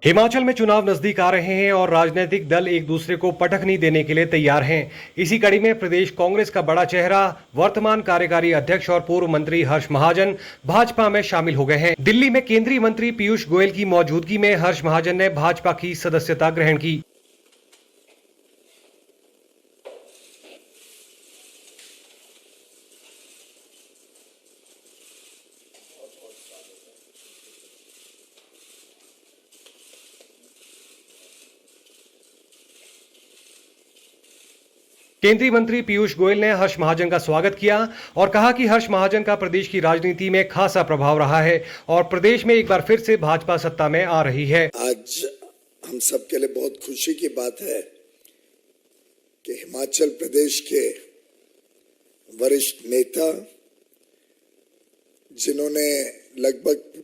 हिमाचल में चुनाव नजदीक आ रहे हैं और राजनीतिक दल एक दूसरे को पटखनी देने के लिए तैयार हैं। इसी कड़ी में प्रदेश कांग्रेस का बड़ा चेहरा, वर्तमान कार्यकारी अध्यक्ष और पूर्व मंत्री हर्ष महाजन भाजपा में शामिल हो गए हैं। दिल्ली में केंद्रीय मंत्री पीयूष गोयल की मौजूदगी में हर्ष महाजन ने भाजपा की सदस्यता ग्रहण की। केंद्रीय मंत्री पीयूष गोयल ने हर्ष महाजन का स्वागत किया और कहा कि हर्ष महाजन का प्रदेश की राजनीति में खासा प्रभाव रहा है और प्रदेश में एक बार फिर से भाजपा सत्ता में आ रही है। आज हम सब के लिए बहुत खुशी की बात है कि हिमाचल प्रदेश के वरिष्ठ नेता, जिन्होंने लगभग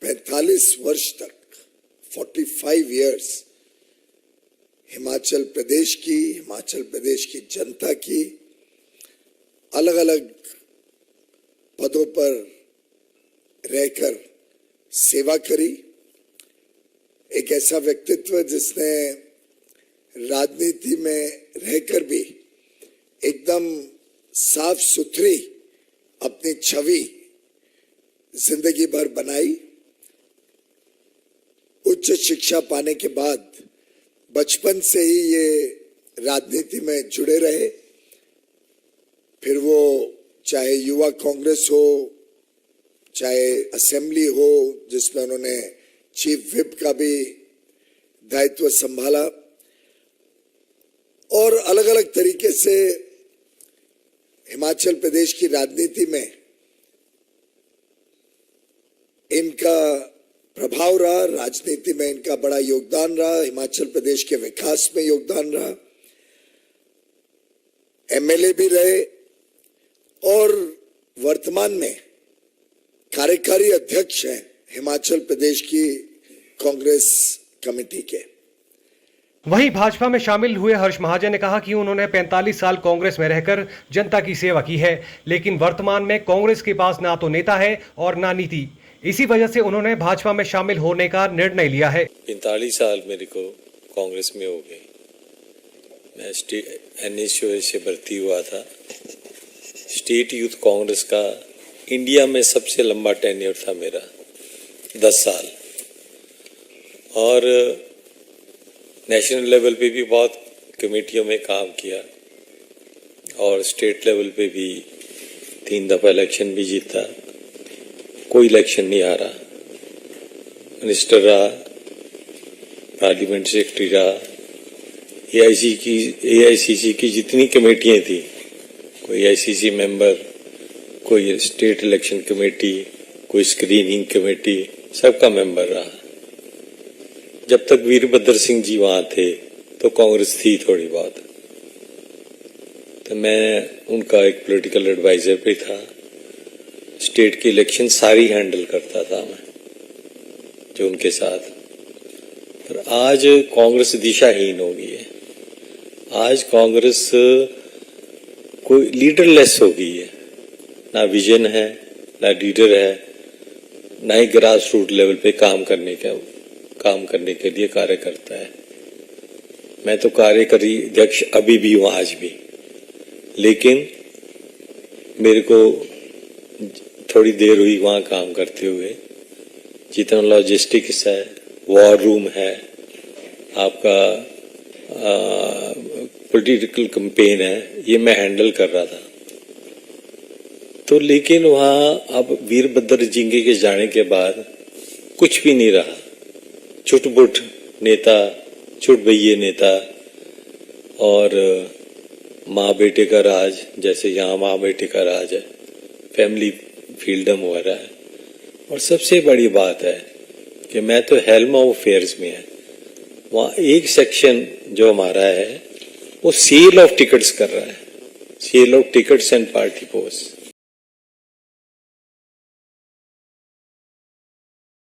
45 वर्ष तक 45 इयर्स हिमाचल प्रदेश की जनता की अलग अलग पदों पर रहकर सेवा करी, एक ऐसा व्यक्तित्व जिसने राजनीति में रहकर भी एकदम साफ सुथरी अपनी छवि जिंदगी भर बनाई। उच्च शिक्षा पाने के बाद बचपन से ही ये राजनीति में जुड़े रहे, फिर वो चाहे युवा कांग्रेस हो, चाहे असेंबली हो जिसमें उन्होंने चीफ व्हिप का भी दायित्व संभाला, और अलग अलग तरीके से हिमाचल प्रदेश की राजनीति में इनका प्रभाव रहा, राजनीति में इनका बड़ा योगदान रहा, हिमाचल प्रदेश के विकास में योगदान रहा। एमएलए भी रहे और वर्तमान में कार्यकारी अध्यक्ष हैं हिमाचल प्रदेश की कांग्रेस कमेटी के। वहीं भाजपा में शामिल हुए हर्ष महाजन ने कहा कि उन्होंने 45 साल कांग्रेस में रहकर जनता की सेवा की है, लेकिन वर्तमान में कांग्रेस के पास ना तो नेता है और ना नीति। इसी वजह से उन्होंने भाजपा में शामिल होने का निर्णय लिया है। 45 साल मेरे को कांग्रेस में हो गए। मैं NSUS से भर्ती हुआ था। स्टेट यूथ कांग्रेस का इंडिया में सबसे लंबा टेन्योर था मेरा, 10 साल, और नेशनल लेवल पे भी बहुत कमेटियों में काम किया और स्टेट लेवल पे भी 3 दफा इलेक्शन भी जीता। कोई इलेक्शन नहीं हारा, मिनिस्टर रहा, पार्लियामेंट सेक्रेटरी रहा, AICC की जितनी कमेटियां थी, कोई ICC मेंबर, कोई स्टेट इलेक्शन कमेटी, कोई स्क्रीनिंग कमेटी, सबका मेंबर रहा। जब तक वीरभद्र सिंह जी वहां थे तो कांग्रेस थी थोड़ी बहुत, तो मैं उनका एक पॉलिटिकल एडवाइजर भी था। स्टेट की इलेक्शन सारी हैंडल करता था मैं, जो उनके साथ। पर आज कांग्रेस दिशाहीन हो गई है। आज कांग्रेस कोई लीडरलेस हो गई है, ना विजन है, ना लीडर है, ना ही ग्रास रूट लेवल पे काम करने के लिए कार्य करता है। मैं तो कार्यकारी अध्यक्ष अभी भी हूं, आज भी, लेकिन मेरे को थोड़ी देर हुई वहां काम करते हुए। जितना लॉजिस्टिक्स है, वॉर रूम है, आपका पॉलिटिकल कैंपेन है, ये मैं हैंडल कर रहा था। तो लेकिन वहां अब वीरभद्र जिंगे के जाने के बाद कुछ भी नहीं रहा। छुटपुट नेता, छुटभैये नेता और माँ बेटे का राज, जैसे यहाँ माँ बेटे का राज है, फैमिली फ्रीडम हो रहा है। और सबसे बड़ी बात है कि मैं तो हेल्म ऑफ अफेयर्स में है, वहाँ एक सेक्शन जो हमारा है वो सेल ऑफ टिकट्स कर रहा है, sale of tickets and party post.